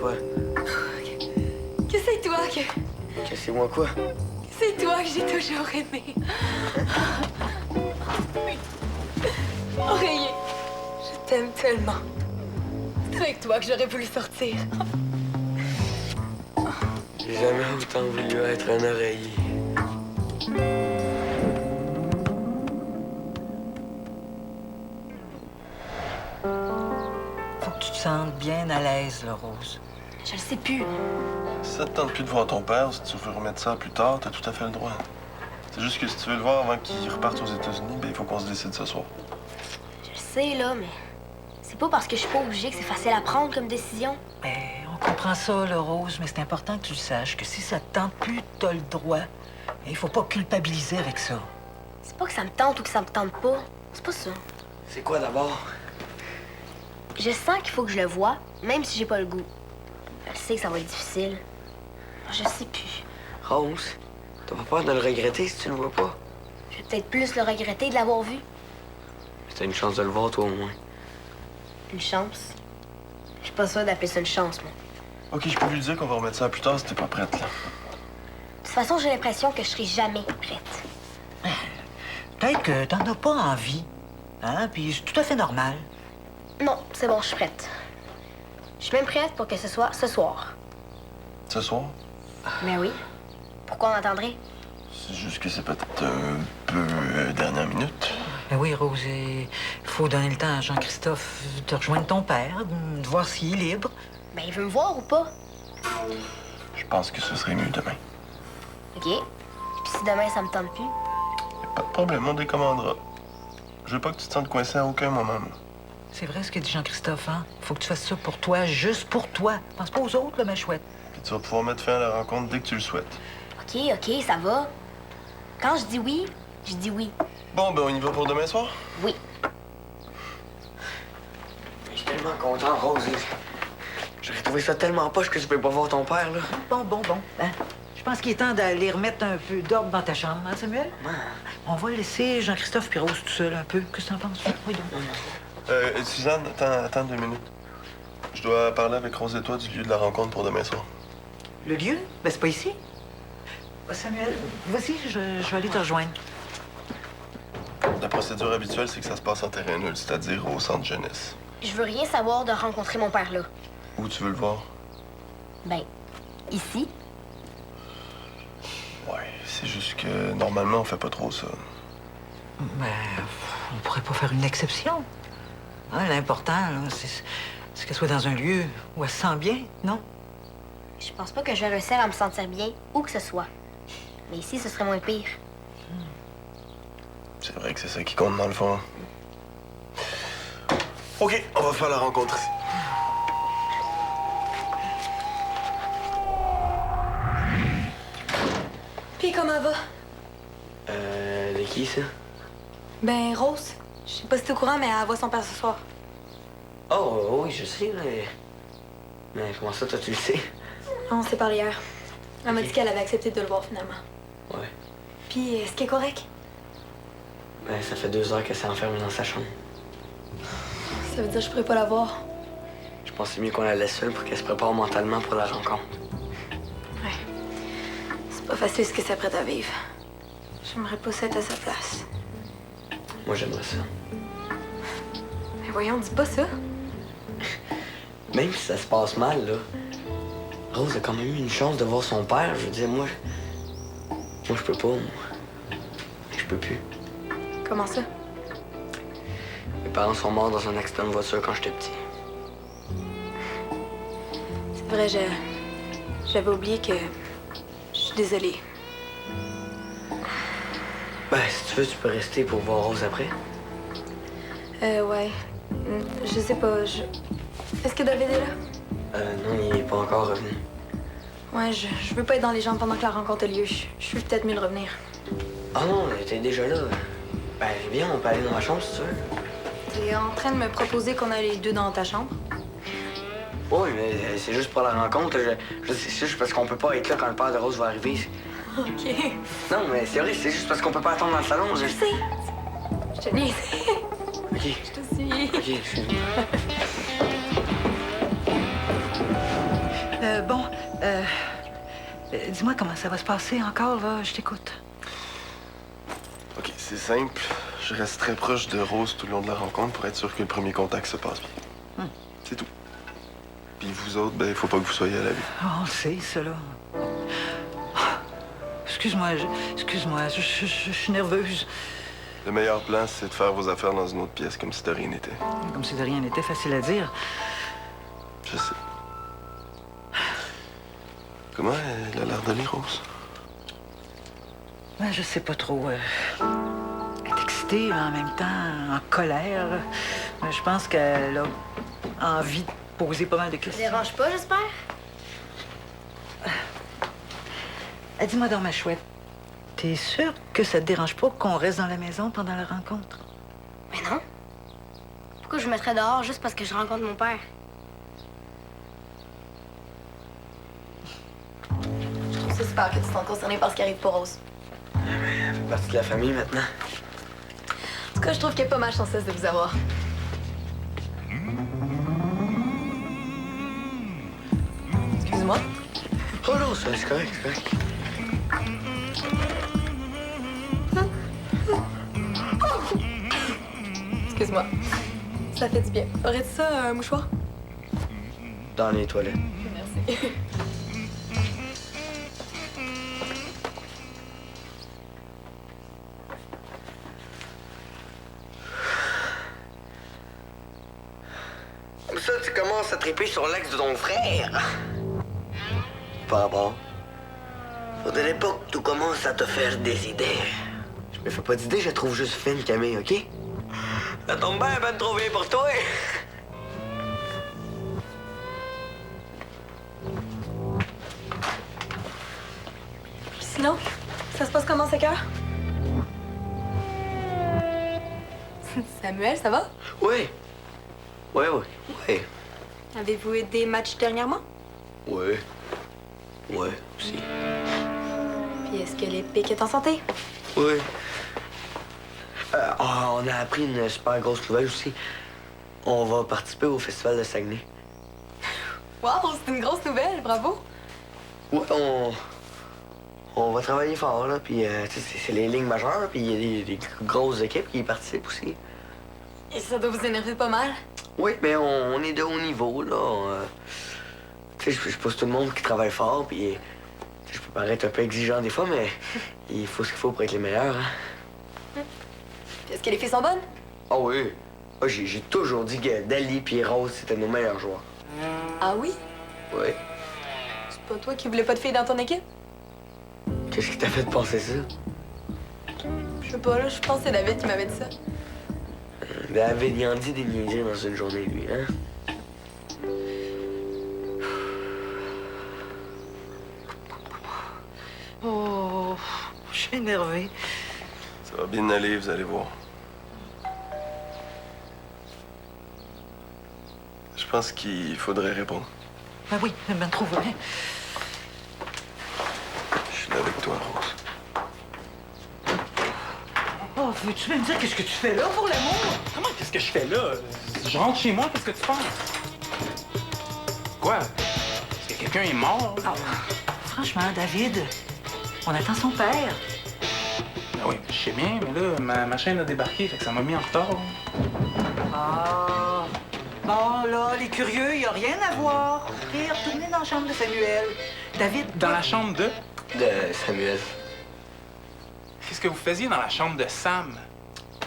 Quoi? Que c'est toi que... Que c'est moi quoi? C'est toi que j'ai toujours aimé. Oreiller, je t'aime tellement. C'est avec toi que j'aurais voulu sortir. J'ai jamais autant voulu être un oreiller. Faut que tu te sentes bien à l'aise, là, Rose. Je le sais plus. Si ça te tente plus de voir ton père, si tu veux remettre ça plus tard, t'as tout à fait le droit. C'est juste que si tu veux le voir avant qu'il reparte aux États-Unis, ben il faut qu'on se décide ce soir. Je le sais, là, mais... C'est pas parce que je suis pas obligée que c'est facile à prendre comme décision. Ben, on comprend ça, là, Rose, mais c'est important que tu le saches, que si ça te tente plus, t'as le droit. Il faut pas culpabiliser avec ça. C'est pas que ça me tente ou que ça me tente pas. C'est pas ça. C'est quoi d'abord? Je sens qu'il faut que je le voie, même si j'ai pas le goût. Je sais que ça va être difficile. Je sais plus. Rose, t'as pas peur de le regretter si tu le vois pas? Je vais peut-être plus le regretter de l'avoir vu. T'as une chance de le voir, toi, au moins. Une chance? Je suis pas sûre d'appeler ça une chance, moi. OK, je peux lui dire qu'on va remettre ça plus tard si t'es pas prête, là. De toute façon, j'ai l'impression que je serai jamais prête. Peut-être que t'en as pas envie. Hein? Puis c'est tout à fait normal. Non, c'est bon, je suis prête. Je suis même prête pour que ce soit ce soir. Ce soir? Mais oui. Pourquoi on attendrait? C'est juste que c'est peut-être un peu dernière minute. Ben oui, Rose, il faut donner le temps à Jean-Christophe de rejoindre ton père, de voir s'il est libre. Ben, il veut me voir ou pas? Je pense que ce serait mieux demain. OK. Puis si demain, ça me tente plus? Y a pas de problème, on décommandera. Je veux pas que tu te sentes coincé à aucun moment. Moi. C'est vrai ce que dit Jean-Christophe, hein? Faut que tu fasses ça pour toi, juste pour toi. Pense pas aux autres, là, ma chouette. Puis tu vas pouvoir mettre fin à la rencontre dès que tu le souhaites. OK, OK, ça va. Quand je dis oui, je dis oui. Bon, ben on y va pour demain soir? Oui. Je suis tellement content, Rose. J'aurais trouvé ça tellement poche que je peux pas voir ton père, là. Bon. Hein? Je pense qu'il est temps d'aller remettre un peu d'ordre dans ta chambre, hein, Samuel? Ouais. On va laisser Jean-Christophe puis Rose tout seul un peu. Qu'est-ce que t'en penses? Oui, donc. Suzanne, attends 2 minutes. Je dois parler avec Rose et toi du lieu de la rencontre pour demain soir. Le lieu? Ben, c'est pas ici. Samuel, vas-y, je vais aller te rejoindre. La procédure habituelle, c'est que ça se passe en terrain nul, c'est-à-dire au centre jeunesse. Je veux rien savoir de rencontrer mon père là. Où tu veux le voir? Ben, ici. Ouais, c'est juste que normalement, on fait pas trop ça. Ben, on pourrait pas faire une exception. Hein, l'important, là, c'est qu'elle soit dans un lieu où elle se sent bien, non? Je pense pas que je vais réussir à me sentir bien, où que ce soit. Mais ici, ce serait moins pire. C'est vrai que c'est ça qui compte dans le fond. OK, on va faire la rencontre ici. Puis comment va? De qui, ça? Ben, Rose. Je sais pas si t'es au courant, mais elle voit son père ce soir. Oh, oui, je sais, mais... Mais comment ça, toi, tu le sais? On s'est parlé hier. Elle m'a dit qu'elle avait accepté de le voir finalement. Ouais. Puis, est-ce qu'elle est correct? Ben, ça fait 2 heures qu'elle s'est enfermée dans sa chambre. Ça veut dire que je pourrais pas la voir. Je pensais mieux qu'on la laisse seule pour qu'elle se prépare mentalement pour la rencontre. Ouais. C'est pas facile ce que ça prête à vivre. J'aimerais pas être à sa place. Moi, j'aimerais ça. Mais voyons, dis pas ça. Même si ça se passe mal, là, Rose a quand même eu une chance de voir son père. Je veux dire, moi, je peux pas, moi. Je peux plus. Comment ça? Mes parents sont morts dans un accident de voiture quand j'étais petit. C'est vrai, j'avais oublié que... Je suis désolée. Ben, si tu veux, tu peux rester pour voir Rose après. Ouais. Je sais pas, Est-ce que David est là? Non, il est pas encore revenu. Ouais, je veux pas être dans les jambes pendant que la rencontre a lieu. Je suis peut-être mieux de revenir. Ah non, t'es déjà là. Ben, viens, on peut aller dans ma chambre, si tu veux. T'es en train de me proposer qu'on aille les deux dans ta chambre? Oui, mais c'est juste pour la rencontre. C'est juste parce qu'on peut pas être là quand le père de Rose va arriver. OK. Non, mais c'est vrai, c'est juste parce qu'on peut pas attendre dans le salon. Je sais. Je te niaise. OK. Je te suis. OK, excuse-moi. dis-moi comment ça va se passer encore, là. Je t'écoute. OK, c'est simple. Je reste très proche de Rose tout le long de la rencontre pour être sûr que le premier contact se passe bien. C'est tout. Puis vous autres, ben, il faut pas que vous soyez à la vue. Oh, on le sait, ça, là. Excuse-moi, je suis nerveuse. Le meilleur plan, c'est de faire vos affaires dans une autre pièce comme si de rien n'était. Comme si de rien n'était, facile à dire. Je sais. Comment elle a l'air d'aller, Rose? Ben, je sais pas trop. Elle est excitée, en même temps, en colère. Mais je pense qu'elle a envie de poser pas mal de Ça questions. dérange pas, j'espère? Dis-moi donc, ma chouette, t'es sûre que ça te dérange pas qu'on reste dans la maison pendant la rencontre? Mais non. Pourquoi je me mettrais dehors juste parce que je rencontre mon père? Je trouve ça super que tu t'en concerné par ce qui arrive pour Rose. Elle fait partie de la famille maintenant. En tout cas, je trouve qu'elle est pas mal chanceuse de vous avoir. Excuse-moi. Oh non, ça, c'est correct, c'est correct. Excuse-moi. Ça fait du bien. Aurais-tu ça, un mouchoir? Dans les toilettes. Merci. Comme ça, tu commences à triper sur l'ex de ton frère. Pas bon. Faudrait l'époque que tu commences à te faire des idées. Je me fais pas d'idées, je la trouve juste fine, Camille, OK? Ça tombe bien, ben trop bien pour toi. Sinon, ça se passe comment, ce cœur? Samuel, ça va? Oui. Oui. Avez-vous eu des matchs dernièrement? Oui, aussi. Puis est-ce que l'Épique est en santé? Oui. On a appris une super grosse nouvelle aussi. On va participer au festival de Saguenay. Wow, c'est une grosse nouvelle, bravo! Ouais, on va travailler fort, là, puis tu sais, c'est les lignes majeures, puis il y a des grosses équipes qui y participent aussi. Et ça doit vous énerver pas mal? Oui, mais on est de haut niveau, là. Tu sais, je suppose tout le monde qui travaille fort, puis je peux paraître un peu exigeant des fois, mais il faut ce qu'il faut pour être les meilleurs, hein. Puis est-ce que les filles sont bonnes? Ah oui. Ah, j'ai toujours dit que Dali et Rose, c'était nos meilleurs joueurs. Ah oui? Oui. C'est pas toi qui voulais pas de filles dans ton équipe? Qu'est-ce qui t'a fait penser ça? Je sais pas, là, je pense que c'est David qui m'avait dit ça. David, il en dit des niaiseries dans une journée, lui, hein? Oh, je suis énervée. Ça va bien aller, vous allez voir. Je pense qu'il faudrait répondre. Ben oui, ben trop vrai. Je suis là avec toi, Rose. Oh, veux-tu me dire qu'est-ce que tu fais là, pour l'amour? Comment qu'est-ce que je fais là? Je rentre chez moi, qu'est-ce que tu penses? Quoi? Est-ce que quelqu'un est mort? Ah, franchement, David, on attend son père. Ah oui, je sais bien, mais là, ma chaîne a débarqué, fait que ça m'a mis en retard. Ah. Bon, là, les curieux, il n'y a rien à voir. OK, retournez dans la chambre de Samuel. David, Dans la chambre de... De Samuel. Qu'est-ce que vous faisiez dans la chambre de Sam?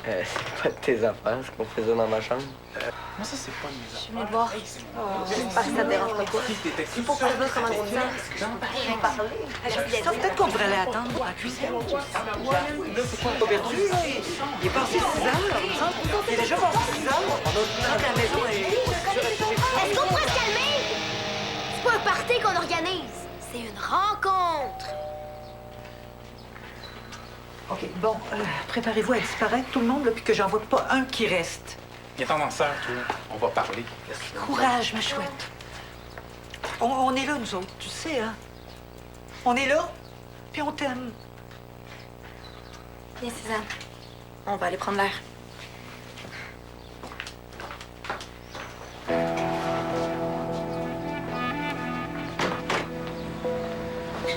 C'est pas de tes affaires, ce qu'on faisait dans ma chambre. Moi, ça, c'est pas de mes Je suis venue te voir. J'espère que ça te dérange pas, quoi. affaires. Pour savoir comment on dit. ça, peut-être qu'on devrait l'attendre pour la cuisine. Là, c'est quoi, pas perdu, là? Il est passé 6 heures. Il est déjà passé 6 heures. Quand la maison est... Est-ce qu'on pourrait se calmer? C'est pas un party qu'on organise. C'est une rencontre. OK, bon, préparez-vous à disparaître, tout le monde, là, puis que j'en vois pas un qui reste. Viens t'en sœur, toi. On va parler. Courage, ma chouette. On est là, nous autres, tu sais, hein? On est là, puis on t'aime. Viens, Suzanne. On va aller prendre l'air.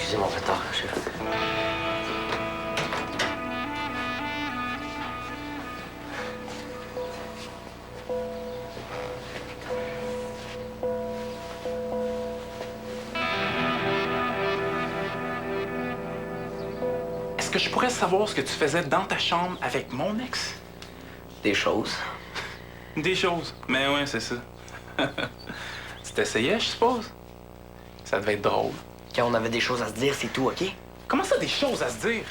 Excusez mon retard, chef. Est-ce que je pourrais savoir ce que tu faisais dans ta chambre avec mon ex? Des choses. Des choses. Mais ouais, c'est ça. Tu t'essayais, je suppose? Ça devait être drôle. Quand on avait des choses à se dire, c'est tout, OK? Comment ça, des choses à se dire?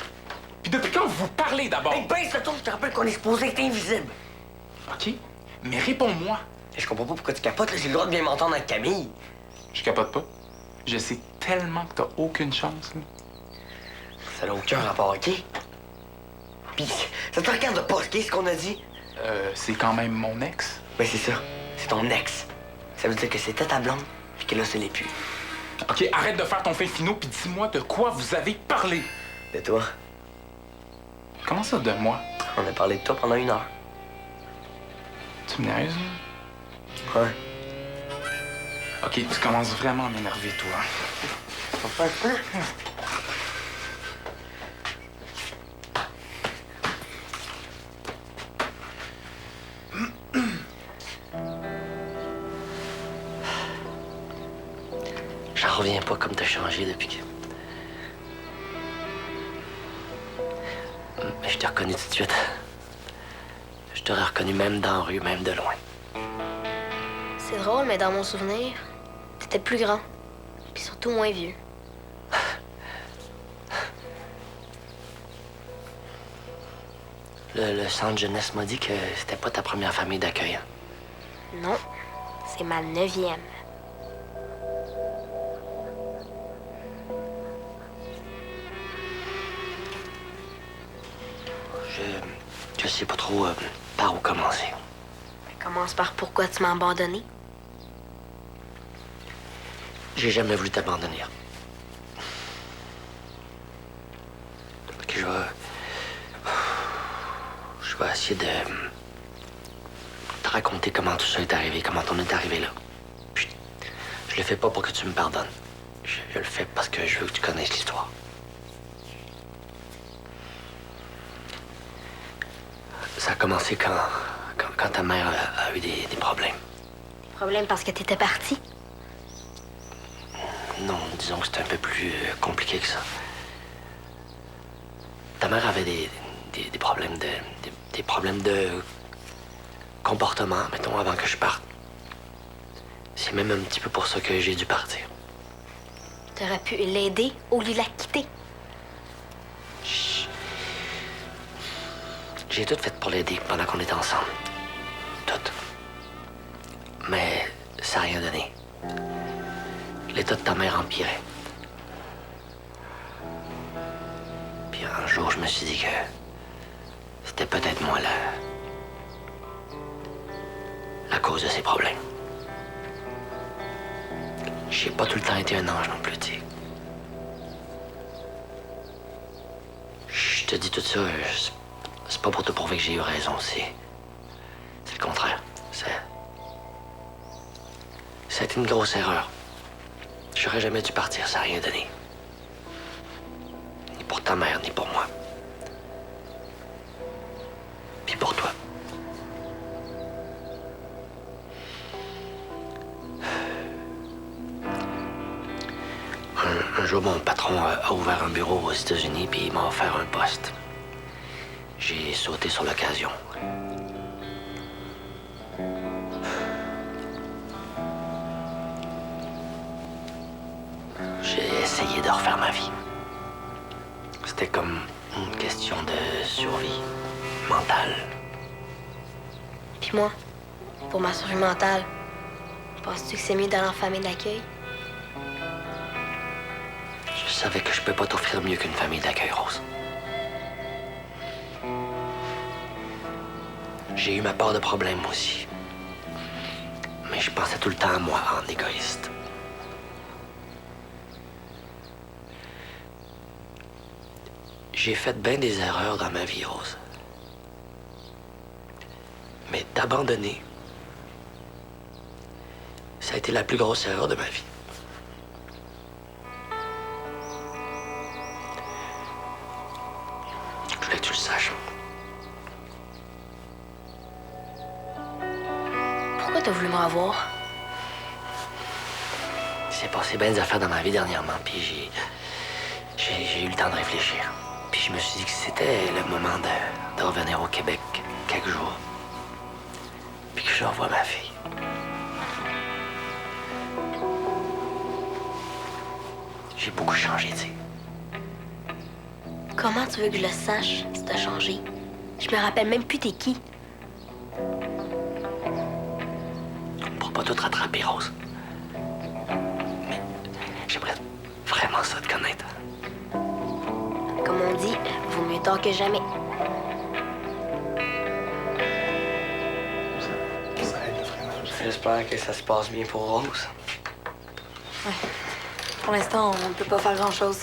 Puis depuis quand vous parlez d'abord? Hey, baisse le ton, je te rappelle qu'on est supposé être invisible. OK, mais réponds-moi. Je comprends pas pourquoi tu capotes, là. J'ai le droit de bien m'entendre avec Camille. Je capote pas. Je sais tellement que t'as aucune chance, là. Ça n'a aucun rapport, OK? Puis, ça te regarde pas, OK, ce qu'on a dit? C'est quand même mon ex. Ben, c'est ça. C'est ton ex. Ça veut dire que c'était ta blonde, puis que là, ce l'est plus. OK, arrête de faire ton fin finaux, puis dis-moi de quoi vous avez parlé. De toi, Comment ça, de moi? on a parlé de toi pendant 1 heure. Tu me niaises, là? Ouais. OK, tu commences vraiment à m'énerver, toi. On fait un peu. J'en reviens pas comme t'as changé depuis que... Mais je t'ai reconnu tout de suite. Je t'aurais reconnu même dans la rue, même de loin. C'est drôle, mais dans mon souvenir, t'étais plus grand. Puis surtout moins vieux. Le centre jeunesse m'a dit que c'était pas ta première famille d'accueil. Hein? Non, c'est ma 9e. Je sais pas trop par où commencer. Commence par pourquoi tu m'as abandonné. J'ai jamais voulu t'abandonner. Ok, je vais essayer de te raconter comment tout ça est arrivé, comment on est arrivé là. Puis, je le fais pas pour que tu me pardonnes. Je le fais parce que je veux que tu connaisses l'histoire. Ça a commencé quand ta mère a eu des problèmes. Problème parce que t'étais parti. Non, disons que c'était un peu plus compliqué que ça. Ta mère avait des problèmes des problèmes de comportement, mettons, avant que je parte. C'est même un petit peu pour ça que j'ai dû partir. T'aurais pu l'aider au lieu de la quitter. Chut. J'ai tout fait pour l'aider pendant qu'on était ensemble. Tout. Mais ça n'a rien donné. L'état de ta mère empirait. Puis un jour, je me suis dit que c'était peut-être moi la cause de ses problèmes. J'ai pas tout le temps été un ange non plus, tu sais. Je te dis tout ça, c'est pas pour te prouver que j'ai eu raison, c'est le contraire. Ça a été une grosse erreur. J'aurais jamais dû partir, ça n'a rien donné. Ni pour ta mère, ni pour moi. Puis pour toi. Un jour, mon patron a ouvert un bureau aux États-Unis, puis il m'a offert un poste. J'ai sauté sur l'occasion. J'ai essayé de refaire ma vie. C'était comme une question de survie mentale. Puis moi, pour ma survie mentale, penses-tu que c'est mieux d'aller en famille d'accueil? Je savais que je peux pas t'offrir mieux qu'une famille d'accueil, Rose. J'ai eu ma part de problèmes aussi. Mais je pensais tout le temps à moi, en égoïste. J'ai fait bien des erreurs dans ma vie, Rose. Mais t'abandonner, ça a été la plus grosse erreur de ma vie. t'as voulu me revoir? Il s'est passé bien des affaires dans ma vie dernièrement, puis j'ai eu le temps de réfléchir. Puis je me suis dit que c'était le moment de revenir au Québec quelques jours. Puis que je revois ma fille. J'ai beaucoup changé, tu sais. Comment tu veux que je le sache si t'as changé? Je me rappelle même plus t'es qui. On pourra pas tout rattraper, Rose. Mais j'aimerais vraiment ça te connaître. Comme on dit, vaut mieux tard que jamais. Ça aide vraiment. J'espère que ça se passe bien pour Rose. Ouais. Pour l'instant, on ne peut pas faire grand-chose.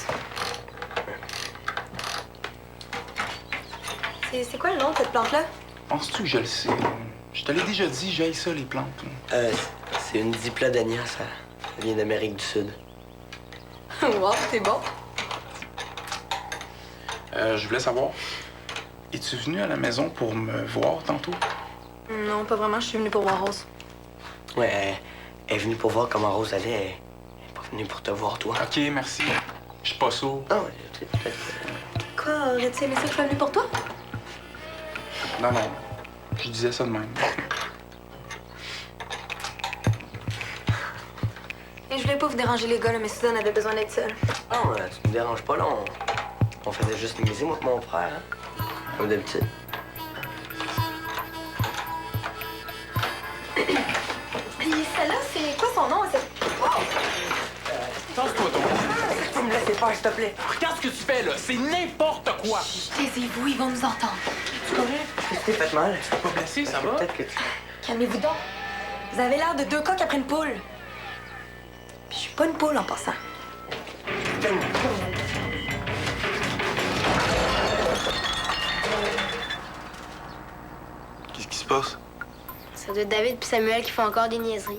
C'est quoi le nom de cette plante-là? Penses-tu que je le sais? Je te l'ai déjà dit, j'aille ça, les plantes. C'est une diplodania, ça. Ça vient d'Amérique du Sud. Wow, c'est bon. Je voulais savoir, es-tu venu à la maison pour me voir tantôt? Non, pas vraiment. Je suis venue pour voir Rose. Ouais, elle est venue pour voir comment Rose allait. Elle est pas venue pour te voir, toi. OK, merci. Je suis pas sourd. Ah ouais, peut-être. Quoi? Aurais-tu aimé ça que je sois venue pour toi? Non, non. Je disais ça de même. Et je voulais pas vous déranger les gars, là, mais Suzanne avait besoin d'être seule. Non, tu me déranges pas, là. On faisait juste niaiser, moi et mon frère. Hein? Comme d'habitude. Puis celle-là, c'est quoi son nom? Tasse-toi, toi. Tu peux me laisser faire, s'il te plaît? Regarde ce que tu fais, là. C'est n'importe quoi. Taisez-vous, ils vont nous entendre. Tu correct? Qu'est-ce que t'es fait mal? Tu pas blessé, ça va? Peut-être que tu... Calmez-vous donc. Vous avez l'air de deux coqs après une poule. Puis je suis pas une poule en passant. Qu'est-ce qui se passe? Ça doit être David puis Samuel qui font encore des niaiseries.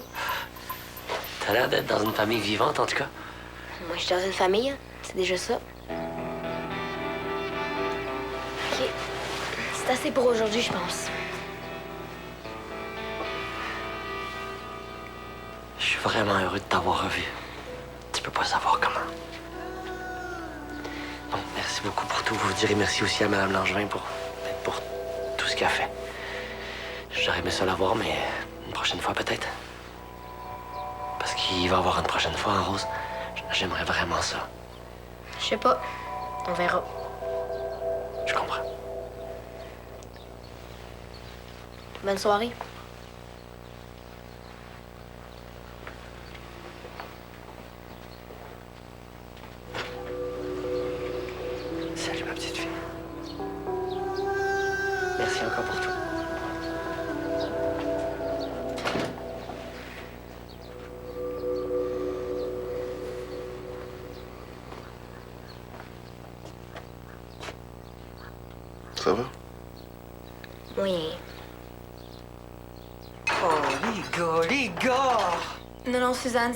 T'as l'air d'être dans une famille vivante, en tout cas. Moi, je suis dans une famille, hein. C'est déjà ça. OK. C'est assez pour aujourd'hui, je pense. Je suis vraiment heureux de t'avoir revu. Tu peux pas savoir comment. Bon, merci beaucoup pour tout. Vous direz merci aussi à Mme Langevin pour tout ce qu'elle a fait. J'aurais aimé ça la voir, mais une prochaine fois peut-être. Parce qu'il va y avoir une prochaine fois, hein, Rose. J'aimerais vraiment ça. Je sais pas. On verra. Je comprends. Bonne soirée. Salut, ma petite fille. Merci encore pour tout. Ça va? Oui. Oh, les gars! Non, non, Suzanne,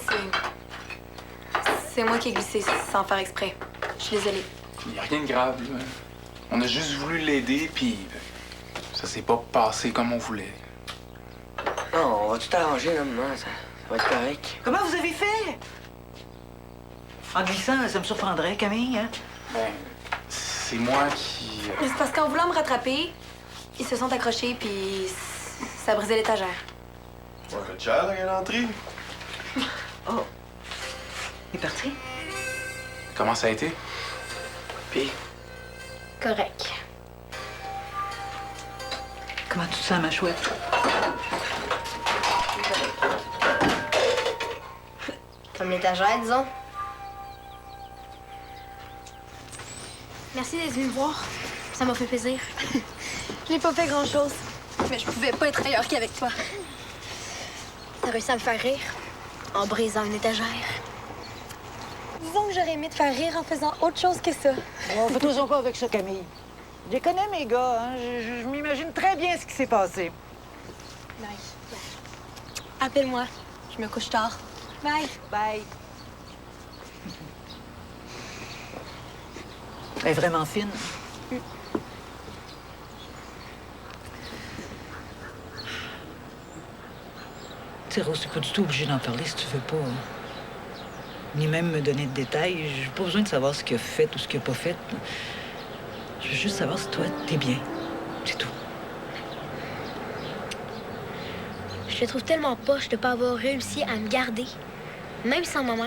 c'est moi qui ai glissé sans faire exprès. Je suis désolée. Il n'y a rien de grave, là. On a juste voulu l'aider, puis ça s'est pas passé comme on voulait. Non, on va tout arranger, là, maman. Ça va être correct. Comment vous avez fait? En glissant, ça me surprendrait, Camille, hein? Ben, c'est moi qui... Mais c'est parce qu'en voulant me rattraper, ils se sont accrochés, puis ça a brisé l'étagère. Ça coûte cher, la galanterie. Oh. Il est parti? Comment ça a été? Puis, Correct. Comment tu te sens, ma chouette? Comme l'étagère, disons. Merci d'être venu me voir. Ça m'a fait plaisir. Je n'ai pas fait grand-chose, mais je pouvais pas être ailleurs qu'avec toi. T'as réussi à me faire rire en brisant une étagère. Disons que j'aurais aimé te faire rire en faisant autre chose que ça. Bon, fais-toi encore avec ça, Camille. Je les connais, mes gars, hein? Je m'imagine très bien ce qui s'est passé. Bye. Appelle-moi. Je me couche tard. Bye. Bye. Elle est vraiment fine. sais, Rose, t'es pas du tout obligée d'en parler si tu veux pas. Ni même me donner de détails. J'ai pas besoin de savoir ce qu'il a fait ou ce qu'il a pas fait. Je veux juste savoir si toi, t'es bien. C'est tout. Je le trouve tellement poche de pas avoir réussi à me garder, même sans ma mère.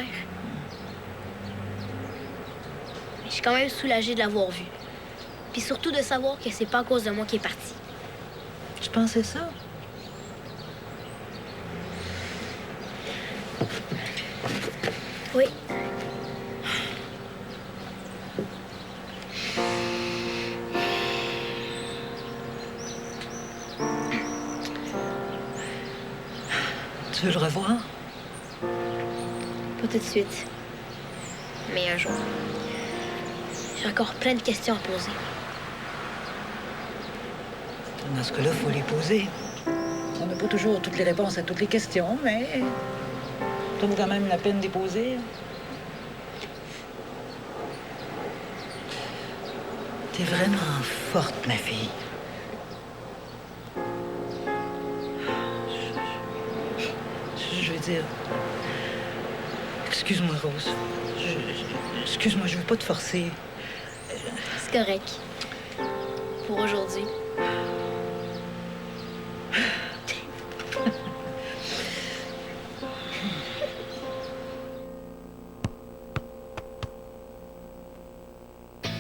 Mais je suis quand même soulagée de l'avoir vu. Puis surtout de savoir que c'est pas à cause de moi qu'il est parti. Tu pensais ça? Oui. Tu veux le revoir? Pas tout de suite. Mais un jour. J'ai encore plein de questions à poser. Dans ce cas-là, il faut les poser. On n'a pas toujours toutes les réponses à toutes les questions, mais ça vaut quand même la peine de les poser. T'es vraiment forte, ma fille. Je veux dire... Excuse-moi, Rose. Excuse-moi, je veux pas te forcer. C'est correct. Pour aujourd'hui.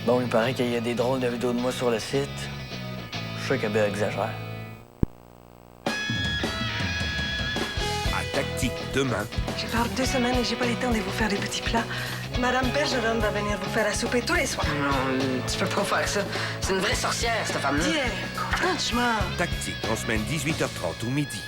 Bon, il paraît qu'il y a des drôles de vidéos de moi sur le site. Je sais qu'elle exagère. À Tactique demain. Je pars 2 semaines et j'ai pas le temps de vous faire des petits plats. Madame Bergeron va venir vous faire à souper tous les soirs. Non, tu peux pas faire ça. C'est une vraie sorcière, cette femme-là. Tiens, franchement. Tactique en semaine 18h30 ou midi.